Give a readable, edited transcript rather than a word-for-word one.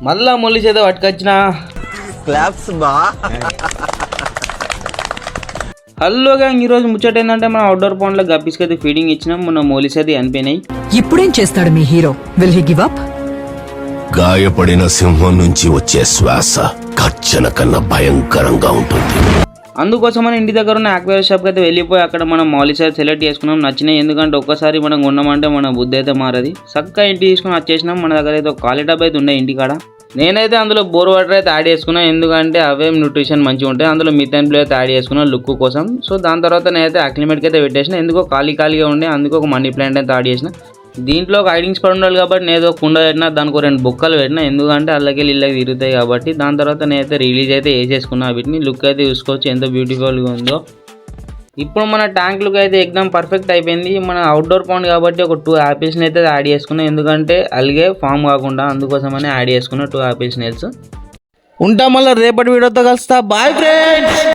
మళ్ళా మొల్లి చేత పట్టుకొచ్చిన క్లాప్స్ బా. హలో గ్యాంగ్, ఈరోజు ముచ్చట ఏంటంటే మనం అవుట్డోర్ పాండ్లో గప్పీస్కి అయితే ఫీడింగ్ ఇచ్చినాం. మొన్న మోలిసేది అనిపోయినాయి. ఇప్పుడేం చేస్తాడు మీ హీరో? Will he give up? గాయపడిన సింహం నుంచి వచ్చే శ్వాస గర్జన కన్నా భయంకరంగా ఉంటుంది. అందుకోసమని ఇంటి దగ్గర ఉన్న ఆక్వేరియం షాప్కి అయితే వెళ్ళిపోయి అక్కడ మనం మాలిసేది సెలెక్ట్ చేసుకున్నాం. నచ్చినాయి, ఎందుకంటే ఒక్కసారి మనం కొన్నామంటే మన బుద్ధి అయితే మారది. చక్కగా ఇంటికి తీసుకుని వచ్చేసినాం. మన దగ్గర అయితే ఒక ఖాళీ డబ్బా అయితే ఉండే ఇంటికాడ. నేనైతే అందులో బోర్ వాటర్ అయితే యాడ్ చేసుకున్నాను, ఎందుకంటే అవేం న్యూట్రిషన్ మంచిగా ఉంటాయి. అందులో మిథైన్ బ్లూ అయితే యాడ్ చేసుకున్నాను లుక్ కోసం. సో దాని తర్వాత నేనైతే అక్లిమేట్కి అయితే పెట్టేసిన, ఎందుకో ఖాళీగా ఉండే, అందుకు ఒక మనీ ప్లాంట్ అయితే యాడ్ చేసిన. దీంట్లో ఒక హైడింగ్ స్పాట్ ఉండాలి కాబట్టి నేను ఒక కుండ పెట్టినా, దానికి 2 బొక్కలు పెట్టినా, ఎందుకంటే అల్లకెళ్ళి ఇళ్ళకి తిరుగుతాయి కాబట్టి. దాని తర్వాత నేనైతే రిలీజ్ అయితే వేసేసుకున్నా. వీటిని లుక్ అయితే చూసుకోవచ్చు ఎంత బ్యూటిఫుల్గా ఉందో. ఇప్పుడు మన ట్యాంక్ లుక్ అయితే ఎగ్జామ్ పర్ఫెక్ట్ అయిపోయింది. మన అవుట్డోర్ పాండ్ కాబట్టి ఒక 2 యాపిల్స్ని అయితే యాడ్ చేసుకున్నాం, ఎందుకంటే అలిగే ఫామ్ కాకుండా, అందుకోసమని యాడ్ చేసుకున్నా 2 యాపిల్స్ నెల్స్. ఉంటాం, మళ్ళీ రేపటి వీడియోతో కలుస్తా. Bye friends.